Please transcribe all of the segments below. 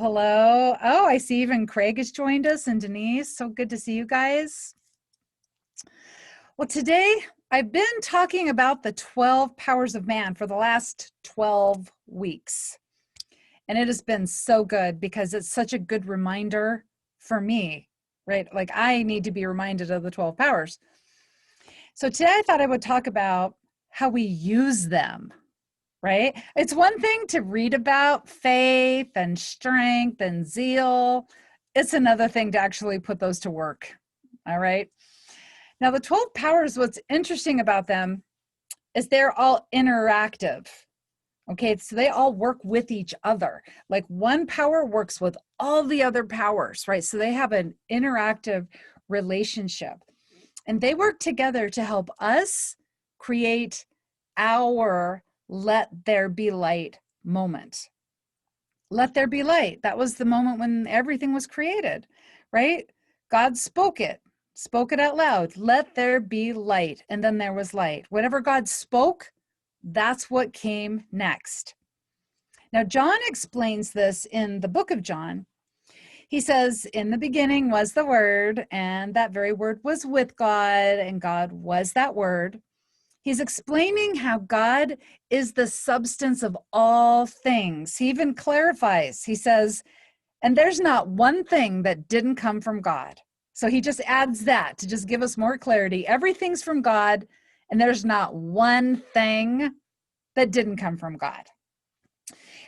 Hello. Oh, I see even Craig has joined us and Denise. So good to see you guys. Well, today I've been talking about the 12 powers of man for the last 12 weeks. And it has been so good because it's such a good reminder for me, right? Like I need to be reminded of the 12 powers. So today I thought I would talk about how we use them, right? It's one thing to read about faith and strength and zeal. It's another thing to actually put those to work. All right. Now, the 12 powers, what's interesting about them is they're all interactive. Okay. So they all work with each other. Like one power works with all the other powers, right? So they have an interactive relationship and they work together to help us create our let there be light moment. Let there be light. That was the moment when everything was created, right? God spoke it out loud. Let there be light. And then there was light. Whatever God spoke, that's what came next. Now, John explains this in the book of John. He says, in the beginning was the Word, and that very Word was with God, and God was that Word. He's explaining how God is the substance of all things. He even clarifies. He says, and there's not one thing that didn't come from God. So he just adds that to just give us more clarity. Everything's from God, and there's not one thing that didn't come from God.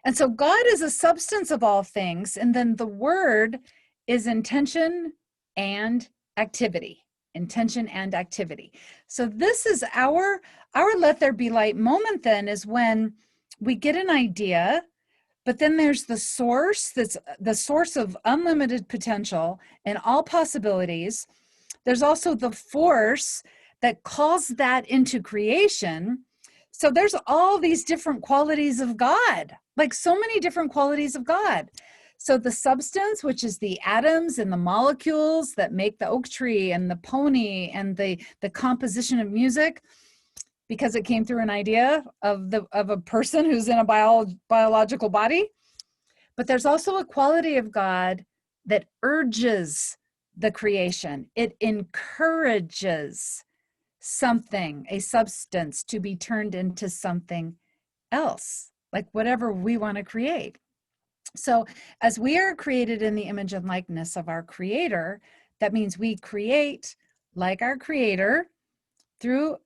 And so God is a substance of all things, and then the Word is intention and activity. Intention and activity. So this is our let there be light moment then is when we get an idea, but then there's the source that's the source of unlimited potential and all possibilities. There's also the force that calls that into creation. So there's all these different qualities of God, like so many different qualities of God. So the substance, which is the atoms and the molecules that make the oak tree and the pony and the composition of music, because it came through an idea of a person who's in a biological body. But there's also a quality of God that urges the creation. It encourages something, a substance, to be turned into something else, like whatever we want to create. So as we are created in the image and likeness of our Creator, that means we create like our Creator through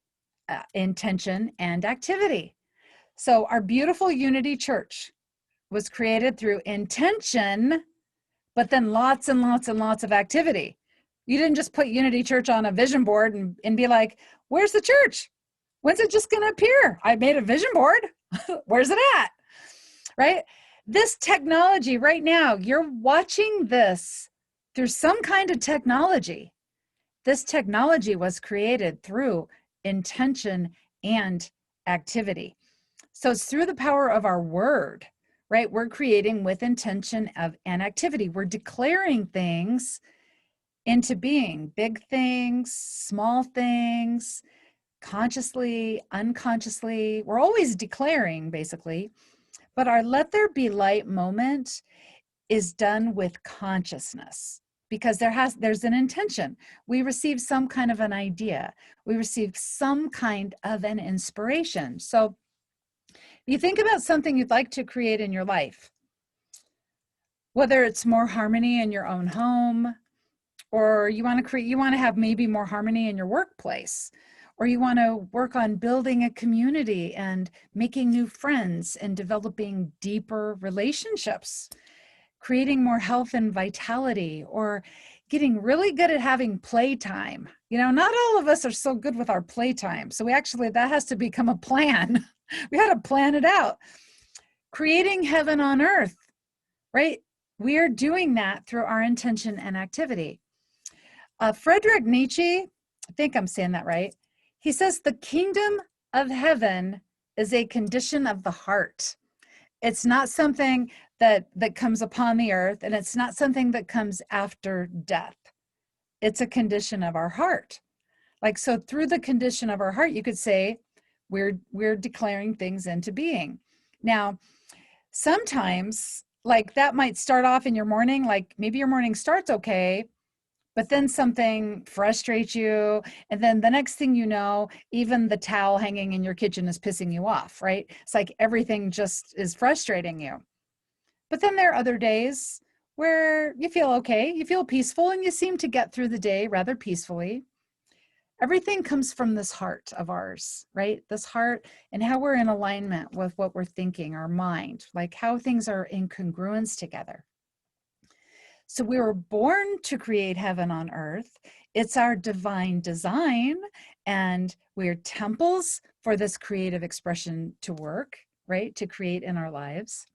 intention and activity. So our beautiful Unity Church was created through intention, but then lots and lots and lots of activity. You didn't just put Unity Church on a vision board and be like, where's the church? When's it just going to appear? I made a vision board. Where's it at? Right? This technology right now, you're watching this through some kind of technology. This technology was created through intention and activity. So it's through the power of our word, right? We're creating with intention and activity. We're declaring things into being, big things, small things, consciously, unconsciously. We're always declaring, basically. But our let there be light moment is done with consciousness because there's an intention. We receive some kind of an idea. We receive some kind of an inspiration. So you think about something you'd like to create in your life, whether it's more harmony in your own home, or you want to have maybe more harmony in your workplace, or you want to work on building a community and making new friends and developing deeper relationships, creating more health and vitality, or getting really good at having playtime. You know, not all of us are so good with our playtime. So that has to become a plan. We got to plan it out. Creating heaven on earth, right? We are doing that through our intention and activity. Friedrich Nietzsche, I think I'm saying that right. He says the kingdom of heaven is a condition of the heart. It's not something that comes upon the earth, and it's not something that comes after death. It's a condition of our heart. Like, so through the condition of our heart, you could say we're declaring things into being. Now, sometimes, like that might start off in your morning, like maybe your morning starts okay, but then something frustrates you. And then the next thing you know, even the towel hanging in your kitchen is pissing you off, right? It's like everything just is frustrating you. But then there are other days where you feel okay, you feel peaceful, and you seem to get through the day rather peacefully. Everything comes from this heart of ours, right? This heart and how we're in alignment with what we're thinking, our mind, like how things are in congruence together. So we were born to create heaven on earth. It's our divine design, and we're temples for this creative expression to work, right? To create in our lives.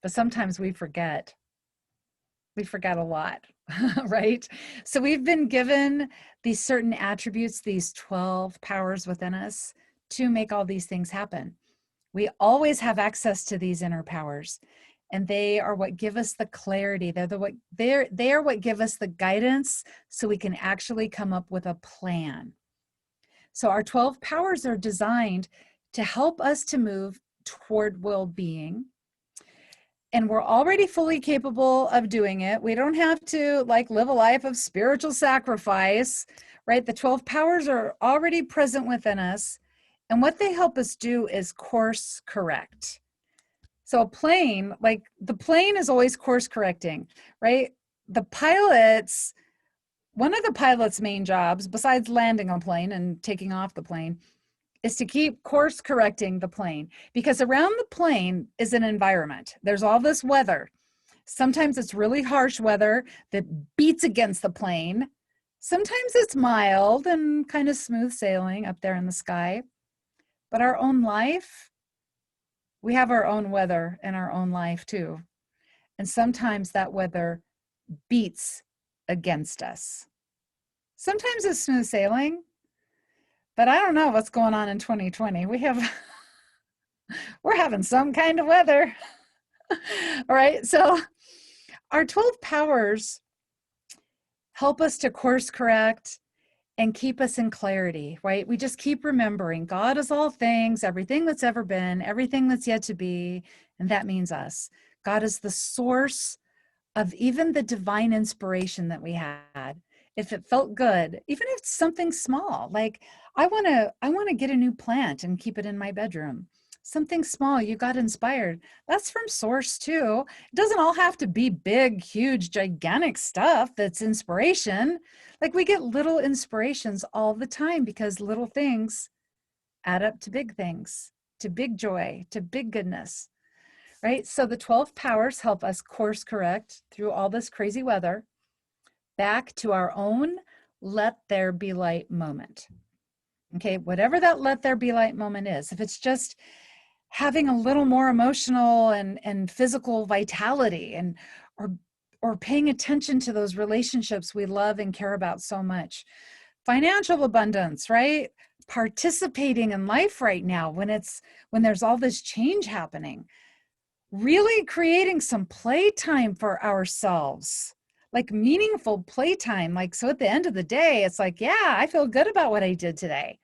But sometimes we forget. We forget a lot, right? So we've been given these certain attributes, these 12 powers within us to make all these things happen. We always have access to these inner powers, and they are what give us the clarity. They are what give us the guidance so we can actually come up with a plan. So our 12 powers are designed to help us to move toward well-being. And we're already fully capable of doing it. We don't have to like live a life of spiritual sacrifice, right? The 12 powers are already present within us. And what they help us do is course correct. So a plane, like the plane is always course correcting, right? The pilots, one of the pilot's main jobs, besides landing a plane and taking off the plane, is to keep course correcting the plane, because around the plane is an environment. There's all this weather. Sometimes it's really harsh weather that beats against the plane. Sometimes it's mild and kind of smooth sailing up there in the sky. But our own life, we have our own weather in our own life too. And sometimes that weather beats against us. Sometimes it's smooth sailing, but I don't know what's going on in 2020. We're having some kind of weather. All right. So our 12 powers help us to course correct and keep us in clarity, right? We just keep remembering God is all things, everything that's ever been, everything that's yet to be, and that means us. God is the source of even the divine inspiration that we had. If it felt good, even if it's something small, like I want to get a new plant and keep it in my bedroom. Something small, you got inspired. That's from source too. It doesn't all have to be big, huge, gigantic stuff that's inspiration. Like we get little inspirations all the time because little things add up to big things, to big joy, to big goodness, right? So the 12 powers help us course correct through all this crazy weather back to our own let there be light moment. Okay, whatever that let there be light moment is, if it's just having a little more emotional and physical vitality, and or paying attention to those relationships we love and care about so much, financial abundance, right? Participating in life right now when there's all this change happening, really creating some playtime for ourselves, like meaningful playtime. Like, so at the end of the day, it's like, yeah, I feel good about what I did today.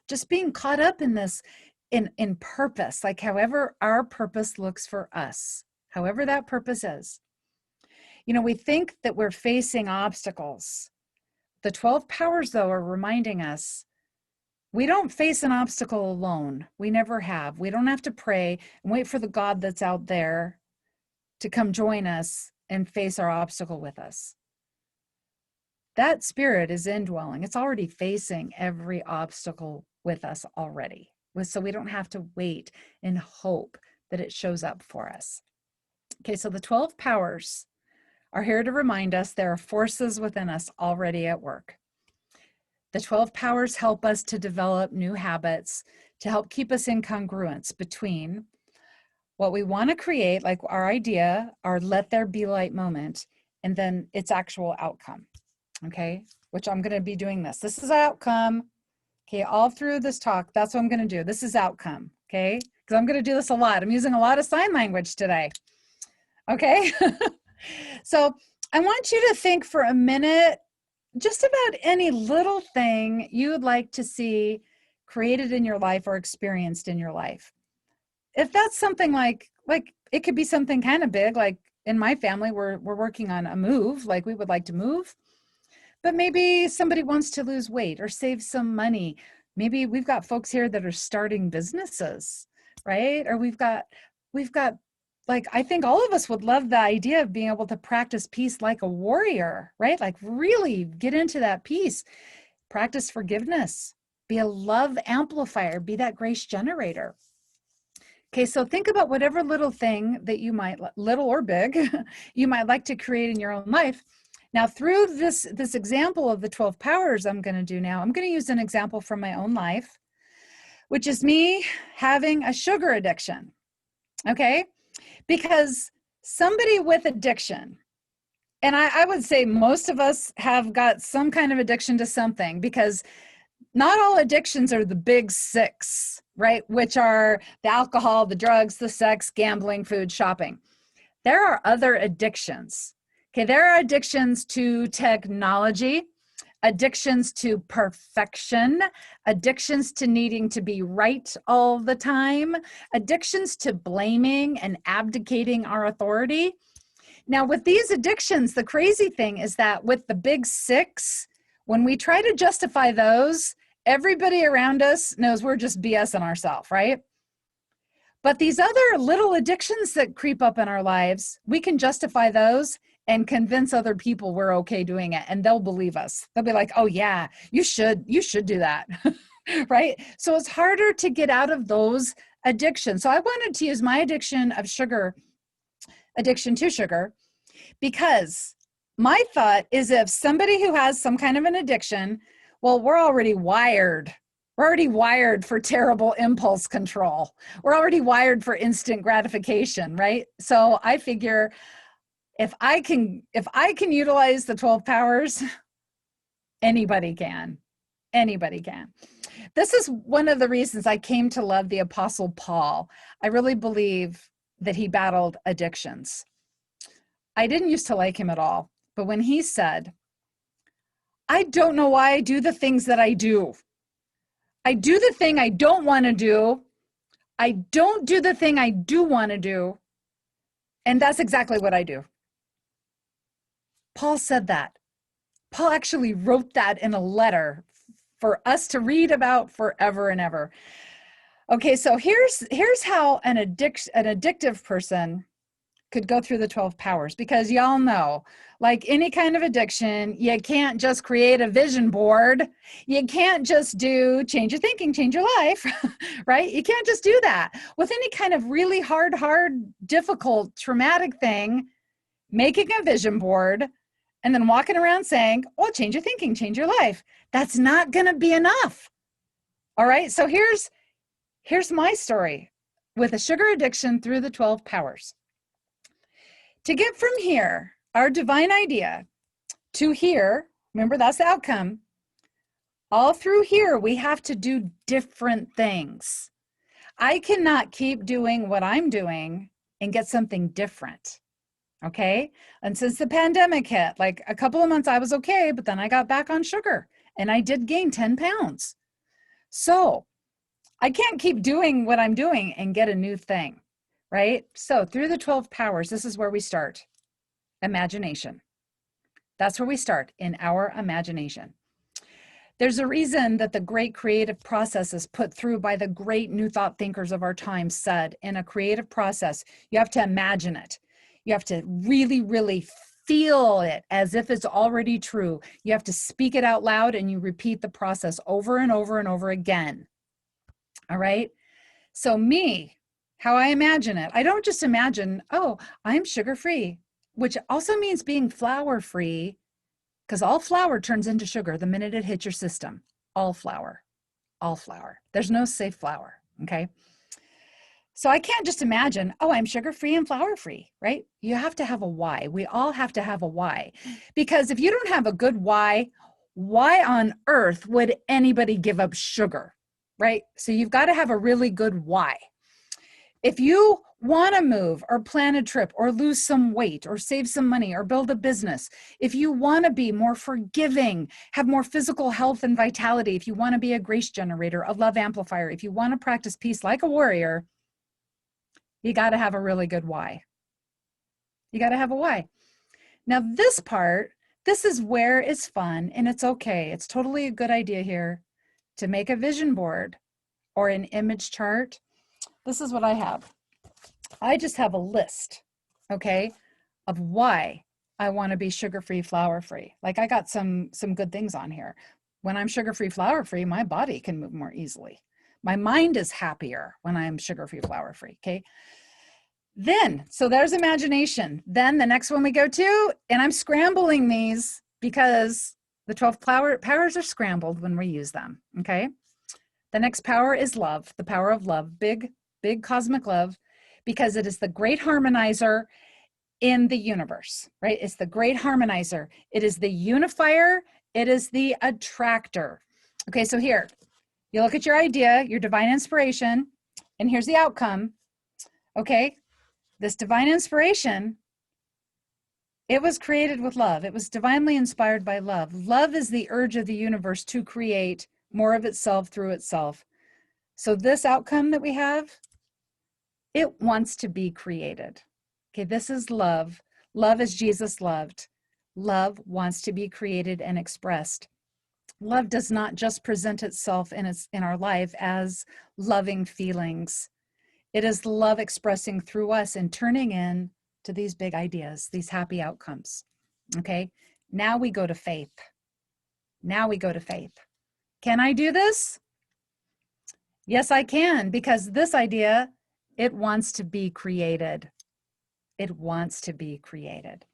Just being caught up in this, in purpose, like however our purpose looks for us, however that purpose is. You know, we think that we're facing obstacles. The 12 powers, though, are reminding us we don't face an obstacle alone. We never have. We don't have to pray and wait for the God that's out there to come join us and face our obstacle with us. That spirit is indwelling. It's already facing every obstacle with us already. So we don't have to wait and hope that it shows up for us. Okay, so the 12 powers are here to remind us there are forces within us already at work. The 12 powers help us to develop new habits to help keep us in congruence between what we want to create, like our idea, our let there be light moment, and then its actual outcome. Okay, which I'm going to be doing this. This is outcome. Okay, all through this talk, that's what I'm going to do. This is outcome. Okay, because I'm going to do this a lot. I'm using a lot of sign language today. Okay, so I want you to think for a minute just about any little thing you would like to see created in your life or experienced in your life. If that's something like it could be something kind of big, like in my family, we're working on a move, like we would like to move. But maybe somebody wants to lose weight or save some money. Maybe we've got folks here that are starting businesses, right? Or we've got like, I think all of us would love the idea of being able to practice peace like a warrior, right? Like really get into that peace, practice forgiveness, be a love amplifier, be that grace generator. Okay, so think about whatever little thing that you might, little or big, you might like to create in your own life. Now, through this example of the 12 powers I'm going to do now, I'm going to use an example from my own life, which is me having a sugar addiction, okay? Because somebody with addiction, and I would say most of us have got some kind of addiction to something, because not all addictions are the big six, right? Which are the alcohol, the drugs, the sex, gambling, food, shopping. There are other addictions. Okay, there are addictions to technology, addictions to perfection, addictions to needing to be right all the time, addictions to blaming and abdicating our authority. Now, with these addictions, the crazy thing is that with the big six, when we try to justify those, everybody around us knows we're just BSing ourselves, right? But these other little addictions that creep up in our lives, we can justify those and convince other people we're okay doing it, and they'll believe us. They'll be like, oh yeah, you should do that, right? So it's harder to get out of those addictions. So I wanted to use my addiction to sugar, because my thought is, if somebody who has some kind of an addiction, well, we're already wired. We're already wired for terrible impulse control. We're already wired for instant gratification, right? So I figure if I can utilize the 12 powers, anybody can. Anybody can. This is one of the reasons I came to love the Apostle Paul. I really believe that he battled addictions. I didn't used to like him at all, but when he said, I don't know why I do the things that I do. I do the thing I don't want to do. I don't do the thing I do want to do. And that's exactly what I do. Paul said that. Paul actually wrote that in a letter for us to read about forever and ever. Okay, so here's how an addictive person could go through the 12 powers, because y'all know, like any kind of addiction, you can't just create a vision board. You can't just do change your thinking, change your life, right? You can't just do that. With any kind of really hard, difficult, traumatic thing, making a vision board and then walking around saying, oh, change your thinking, change your life. That's not going to be enough. All right. So here's my story with a sugar addiction through the 12 powers. To get from here, our divine idea, to here, remember that's the outcome, all through here, we have to do different things. I cannot keep doing what I'm doing and get something different. Okay. And since the pandemic hit, like a couple of months I was okay, but then I got back on sugar and I did gain 10 pounds. So I can't keep doing what I'm doing and get a new thing, right? So through the 12 powers, this is where we start. Imagination. That's where we start, in our imagination. There's a reason that the great creative processes put through by the great new thought thinkers of our time said, in a creative process, you have to imagine it. You have to really, really feel it as if it's already true. You have to speak it out loud, and you repeat the process over and over and over again. All right. So me, how I imagine it, I don't just imagine, oh, I'm sugar-free, which also means being flour-free, because all flour turns into sugar the minute it hits your system. All flour. There's no safe flour. Okay. So I can't just imagine, oh, I'm sugar-free and flour-free, right? You have to have a why. We all have to have a why. Because if you don't have a good why on earth would anybody give up sugar, right? So you've got to have a really good why. If you want to move or plan a trip or lose some weight or save some money or build a business, if you want to be more forgiving, have more physical health and vitality, if you want to be a grace generator, a love amplifier, if you want to practice peace like a warrior, You got to have a really good why. You got to have a why. Now this part, this is where it's fun and it's okay. It's totally a good idea here to make a vision board or an image chart. This is what I have. I just have a list, okay, of why I want to be sugar-free, flour-free. Like I got some good things on here. When I'm sugar-free, flour-free, my body can move more easily. My mind is happier when I'm sugar-free, flour-free, okay? Then, so there's imagination. Then the next one we go to, and I'm scrambling these because the 12 powers are scrambled when we use them, okay? The next power is love, the power of love, big cosmic love, because it is the great harmonizer in the universe, right? It's the great harmonizer. It is the unifier. It is the attractor. Okay, so here, you look at your idea, your divine inspiration, and here's the outcome, okay? This divine inspiration, it was created with love. It was divinely inspired by love. Love is the urge of the universe to create more of itself through itself. So this outcome that we have, it wants to be created. Okay, this is love. Love as Jesus loved. Love wants to be created and expressed. Love does not just present itself in our life as loving feelings. It is love expressing through us and turning in to these big ideas, these happy outcomes. Okay, now we go to faith. Now we go to faith. Can I do this? Yes, I can, because this idea, it wants to be created. It wants to be created.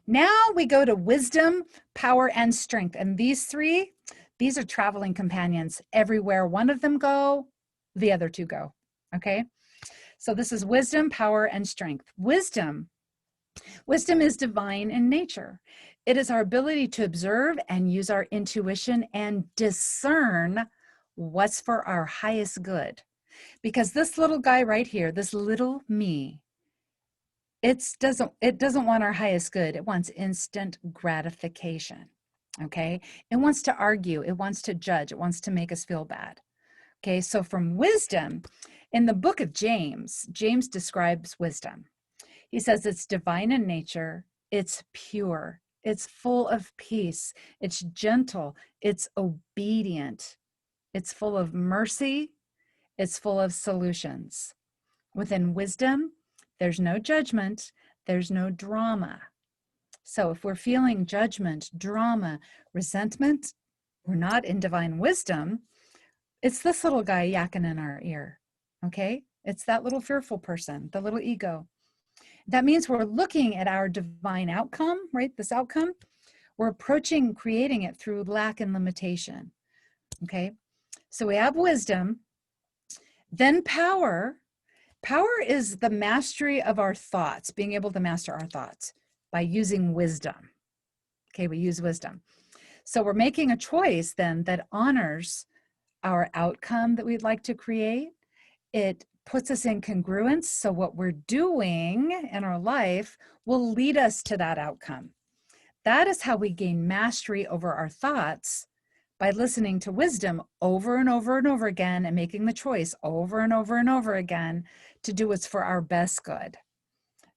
Now we go to wisdom, power, and strength. And these three, these are traveling companions. Everywhere one of them go, the other two go. Okay? So this is wisdom, power, and strength. Wisdom is divine in nature. It is our ability to observe and use our intuition and discern what's for our highest good. Because this little guy right here, this little me, it doesn't want our highest good. It wants instant gratification. Okay? It wants to argue. It wants to judge. It wants to make us feel bad. Okay, so from wisdom, in the book of James, James describes wisdom. He says it's divine in nature, it's pure, it's full of peace, it's gentle, it's obedient, it's full of mercy, it's full of solutions. Within wisdom, there's no judgment, there's no drama. So if we're feeling judgment, drama, resentment, we're not in divine wisdom. It's this little guy yakking in our ear, okay? It's that little fearful person, the little ego. That means we're looking at our divine outcome, right? This outcome. We're approaching creating it through lack and limitation, okay? So we have wisdom, then power. Power is the mastery of our thoughts, being able to master our thoughts by using wisdom. Okay, we use wisdom. So we're making a choice then that honors our outcome that we'd like to create. It puts us in congruence. So what we're doing in our life will lead us to that outcome. That is how we gain mastery over our thoughts, by listening to wisdom over and over and over again and making the choice over and over and over again to do what's for our best good.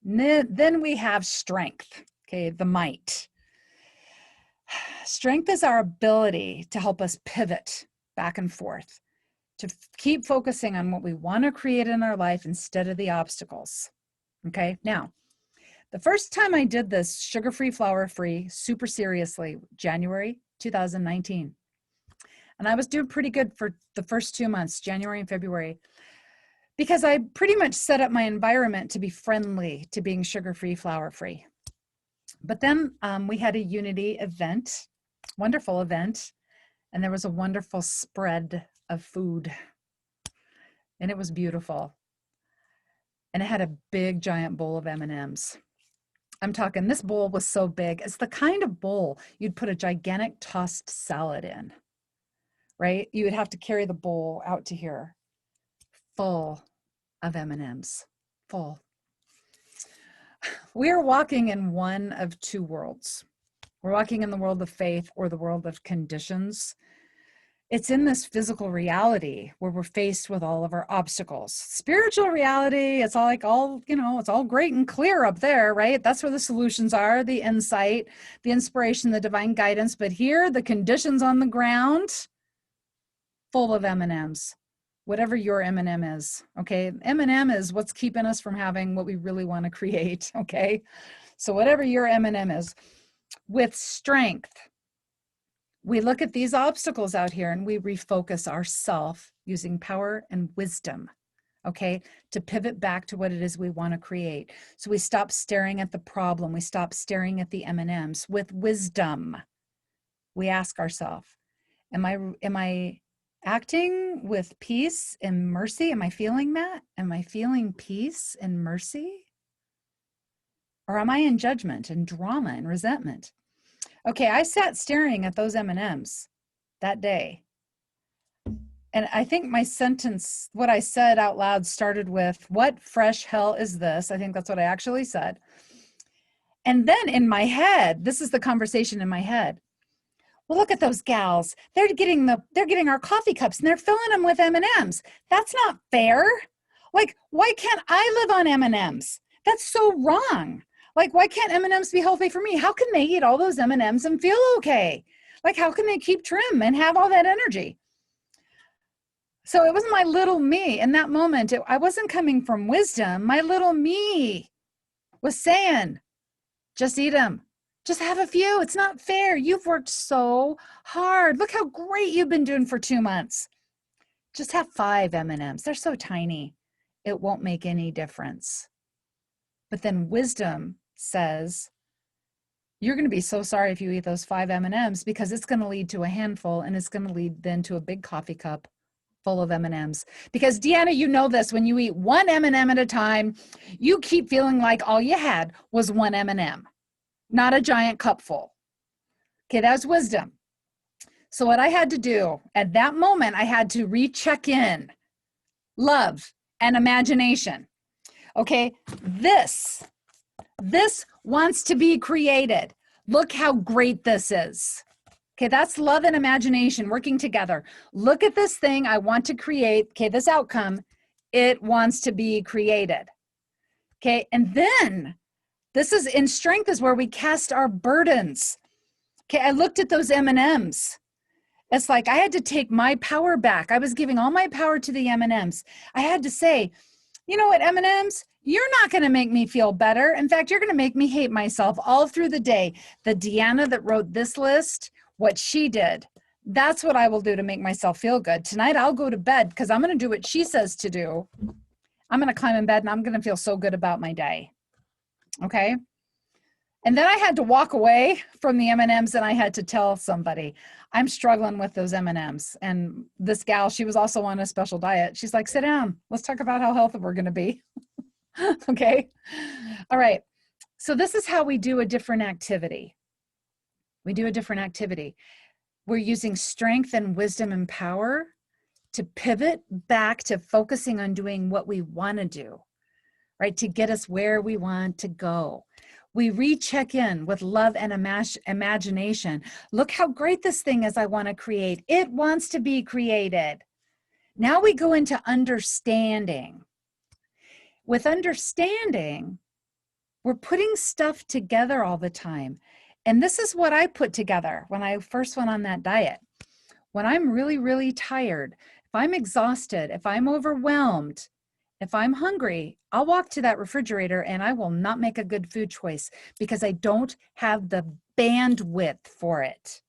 Then we have strength, okay, the might. Strength is our ability to help us pivot back and forth, to keep focusing on what we want to create in our life instead of the obstacles. Okay, now, the first time I did this sugar-free, flour-free, super seriously, January 2019. And I was doing pretty good for the first 2 months, January and February, because I pretty much set up my environment to be friendly to being sugar-free, flour-free. But then we had a Unity event, wonderful event, and there was a wonderful spread of food, and it was beautiful. And it had a big giant bowl of M&Ms. I'm talking, this bowl was so big. It's the kind of bowl you'd put a gigantic tossed salad in, right? You would have to carry the bowl out to here, full of M&Ms, full. We are walking in one of two worlds. We're walking in the world of faith or the world of conditions. It's in this physical reality where we're faced with all of our obstacles. Spiritual reality, it's all like it's all great and clear up there, right? That's where the solutions are, the insight, the inspiration, the divine guidance. But here, the conditions on the ground, full of M&Ms, whatever your M&M is, okay? M&M is what's keeping us from having what we really want to create, okay? So whatever your M&M is, with strength, we look at these obstacles out here and we refocus ourselves using power and wisdom, okay, to pivot back to what it is we want to create. So we stop staring at the problem. We stop staring at the M&Ms. With wisdom, we ask ourselves, am I acting with peace and mercy? Am I feeling that? Am I feeling peace and mercy? Or am I in judgment and drama and resentment? Okay, I sat staring at those M&Ms that day. And I think my sentence, what I said out loud, started with, "What fresh hell is this?" I think that's what I actually said. And then in my head, this is the conversation in my head. Well, look at those gals. They're getting our coffee cups and they're filling them with M&Ms. That's not fair. Like, why can't I live on M&Ms? That's so wrong. Like, why can't M&Ms be healthy for me? How can they eat all those M&Ms and feel okay? Like, how can they keep trim and have all that energy? So it was my little me in that moment. I wasn't coming from wisdom. My little me was saying, just eat them. Just have a few. It's not fair. You've worked so hard. Look how great you've been doing for 2 months. Just have 5 M&Ms. They're so tiny. It won't make any difference. But then wisdom says, you're going to be so sorry if you eat those 5 M&Ms because it's going to lead to a handful and it's going to lead then to a big coffee cup full of M&Ms. Because Deanna, you know this, when you eat one M&M at a time, you keep feeling like all you had was one M&M, not a giant cup full. Okay, that's wisdom. So what I had to do at that moment, I had to recheck in love and imagination. Okay, this wants to be created. Look how great this is. Okay, that's love and imagination working together. Look at this thing I want to create. Okay, this outcome, it wants to be created. Okay, and then this is in strength is where we cast our burdens. Okay, I looked at those M&Ms. It's like I had to take my power back. I was giving all my power to the M&Ms. I had to say, you know what, M&Ms, you're not going to make me feel better. In fact, you're going to make me hate myself all through the day. The Deanna that wrote this list, what she did, that's what I will do to make myself feel good. Tonight, I'll go to bed because I'm going to do what she says to do. I'm going to climb in bed and I'm going to feel so good about my day. Okay? And then I had to walk away from the M&Ms and I had to tell somebody, I'm struggling with those M&Ms. And this gal, she was also on a special diet. She's like, sit down. Let's talk about how healthy we're going to be. Okay. All right. So this is how we do a different activity. We do a different activity. We're using strength and wisdom and power to pivot back to focusing on doing what we want to do, right? To get us where we want to go. We recheck in with love and imagination. Look how great this thing is I want to create. It wants to be created. Now we go into understanding. With understanding, we're putting stuff together all the time. And this is what I put together when I first went on that diet. When I'm really, really tired, if I'm exhausted, if I'm overwhelmed, if I'm hungry, I'll walk to that refrigerator and I will not make a good food choice because I don't have the bandwidth for it.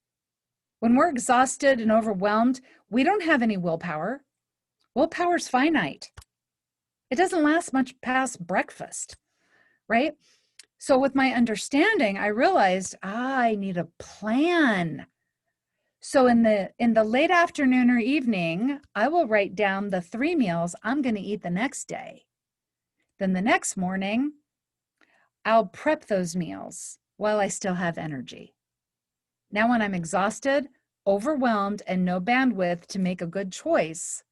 When we're exhausted and overwhelmed, we don't have any willpower. Willpower's finite. It doesn't last much past breakfast, right? So with my understanding, I realized I need a plan. So in the late afternoon or evening, I will write down the 3 meals I'm going to eat the next day. Then the next morning, I'll prep those meals while I still have energy. Now when I'm exhausted, overwhelmed, and no bandwidth to make a good choice,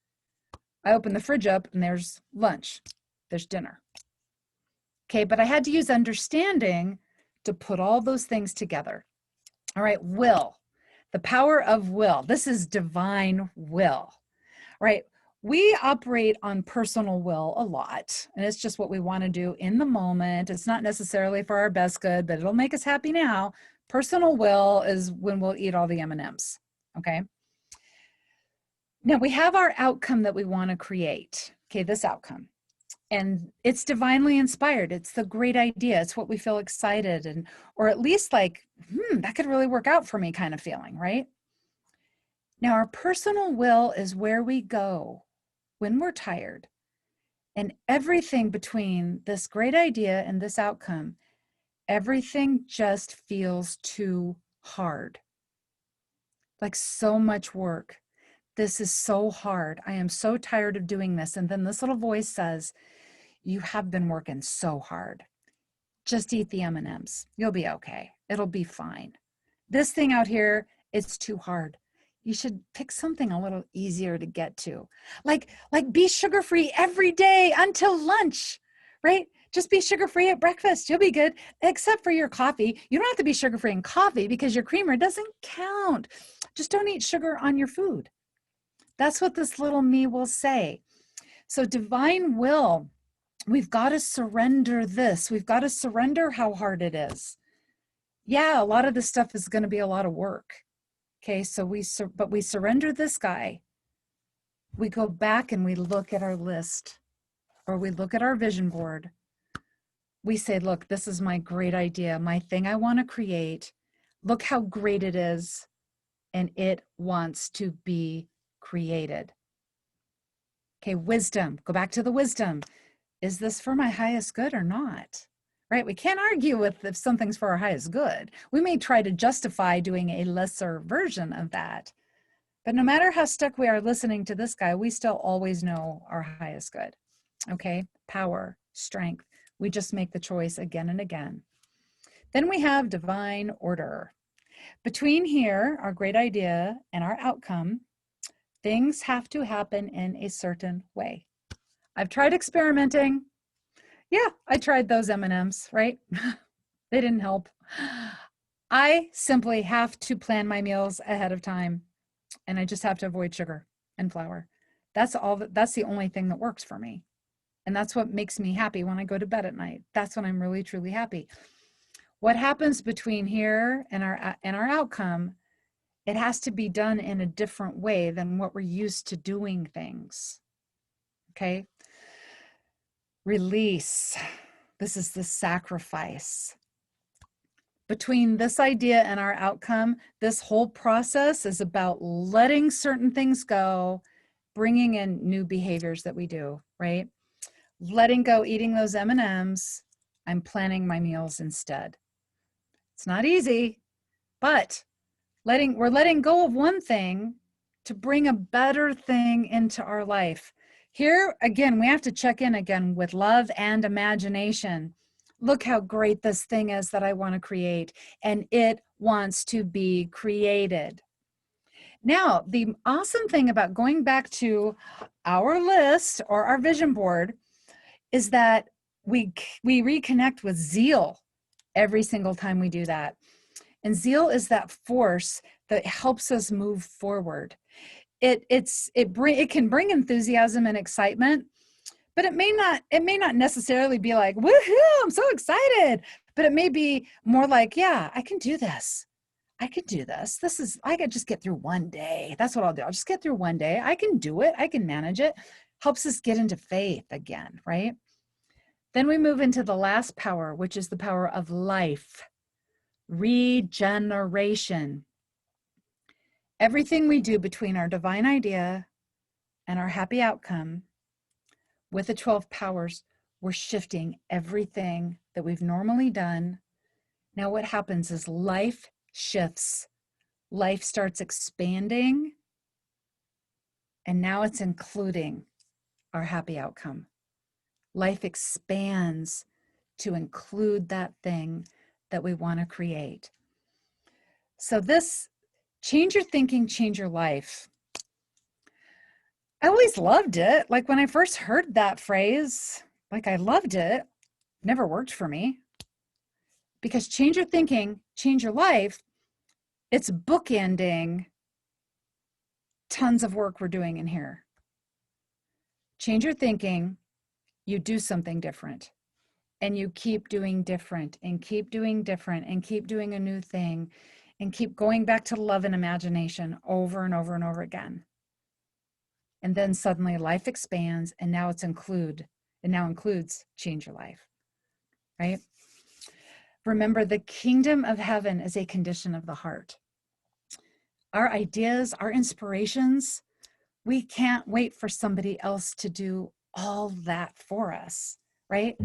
I open the fridge up and there's lunch, there's dinner. Okay, but I had to use understanding to put all those things together. All right, will. the power of will. This is divine will, right? We operate on personal will a lot, and it's just what we want to do in the moment. It's not necessarily for our best good, but it'll make us happy now. Personal will is when we'll eat all the M&Ms, okay? Now we have our outcome that we want to create, okay, this outcome. And it's divinely inspired. It's the great idea. It's what we feel excited and, or at least like, that could really work out for me kind of feeling, right? Now our personal will is where we go when we're tired, and everything between this great idea and this outcome, everything just feels too hard. Like so much work. This is so hard. I am so tired of doing this. And then this little voice says, you have been working so hard. Just eat the M&Ms. You'll be okay. It'll be fine. This thing out here, it's too hard. You should pick something a little easier to get to. Like be sugar-free every day until lunch, right? Just be sugar-free at breakfast. You'll be good, except for your coffee. You don't have to be sugar-free in coffee because your creamer doesn't count. Just don't eat sugar on your food. That's what this little me will say. So divine will, we've got to surrender this. We've got to surrender how hard it is. Yeah, a lot of this stuff is going to be a lot of work. Okay, so we surrender this guy. We go back and we look at our list, or we look at our vision board. We say, look, this is my great idea, my thing I want to create. Look how great it is, and it wants to be created. Okay, wisdom, go back to the wisdom. Is this for my highest good or not? Right? We can't argue with if something's for our highest good. We may try to justify doing a lesser version of that. But no matter how stuck we are listening to this guy, we still always know our highest good. Okay? Power, strength. We just make the choice again and again. Then we have divine order. Between here, our great idea, and our outcome, things have to happen in a certain way. I've tried experimenting. Yeah, I tried those M&Ms, right? They didn't help. I simply have to plan my meals ahead of time, and I just have to avoid sugar and flour. That's the only thing that works for me. And that's what makes me happy when I go to bed at night. That's when I'm really, truly happy. What happens between here and our outcome, it has to be done in a different way than what we're used to doing things. Okay? Release. This is the sacrifice. Between this idea and our outcome, this whole process is about letting certain things go, bringing in new behaviors that we do, right? Letting go eating those M&Ms. I'm planning my meals instead. It's not easy, but we're letting go of one thing to bring a better thing into our life. Here, again, we have to check in again with love and imagination. Look how great this thing is that I want to create, and it wants to be created. Now, the awesome thing about going back to our list or our vision board is that we reconnect with zeal every single time we do that. And zeal is that force that helps us move forward. It can bring enthusiasm and excitement, but it may not necessarily be like, woohoo, I'm so excited. But it may be more like, yeah, I can do this. I could do this. I could just get through one day. That's what I'll do. I'll just get through one day. I can do it. I can manage it. Helps us get into faith again, right? Then we move into the last power, which is the power of life, regeneration. Everything we do between our divine idea and our happy outcome with the 12 powers, we're shifting everything that we've normally done. Now what happens is life shifts. Life starts expanding, and now it's including our happy outcome. Life expands to include that thing that we want to create. So this, change your thinking, change your life. I always loved it. Like when I first heard that phrase, like I loved it. Never worked for me. Because change your thinking, change your life it's bookending tons of work we're doing in here. Change your thinking, you do something different. And you keep doing different and keep doing different and keep doing a new thing and keep going back to love and imagination over and over and over again. And then suddenly life expands, and now now includes change your life, right? Remember, the kingdom of heaven is a condition of the heart. Our ideas, our inspirations, we can't wait for somebody else to do all that for us, right?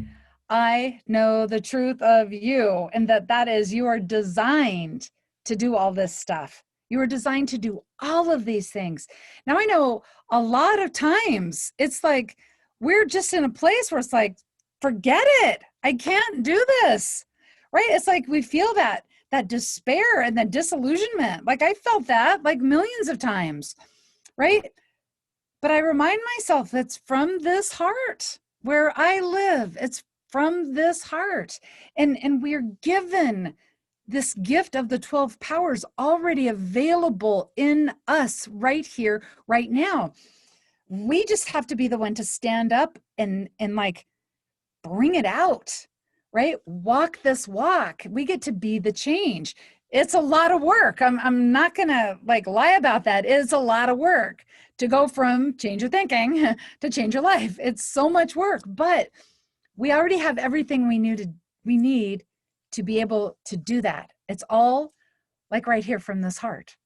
I know the truth of you, and that is you are designed to do all this stuff. You are designed to do all of these things. Now, I know a lot of times it's like we're just in a place where it's like, forget it. I can't do this, right? It's like we feel that despair and that disillusionment. Like I felt that like millions of times, right? But I remind myself it's from this heart where I live. It's from this heart. And we're given this gift of the 12 powers already available in us right here, right now. We just have to be the one to stand up and like bring it out, right? Walk this walk. We get to be the change. It's a lot of work. I'm not gonna like lie about that. It's a lot of work to go from change your thinking to change your life. It's so much work, but we already have everything we need to be able to do that. It's all like right here from this heart.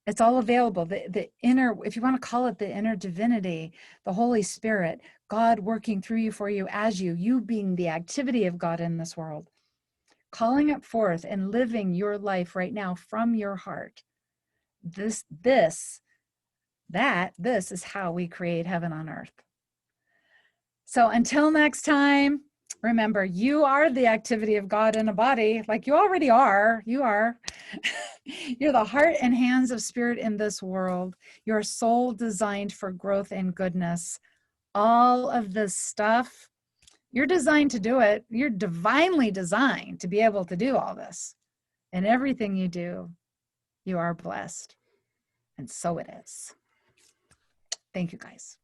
It's all available. The inner, if you want to call it the inner divinity, the Holy Spirit, God working through you, for you, as you being the activity of God in this world, calling it forth and living your life right now from your heart. This is how we create heaven on earth. So until next time, remember, you are the activity of God in a body, like you already are. You are. You're the heart and hands of spirit in this world. Your soul designed for growth and goodness. All of this stuff, you're designed to do it. You're divinely designed to be able to do all this. And everything you do, you are blessed. And so it is. Thank you, guys.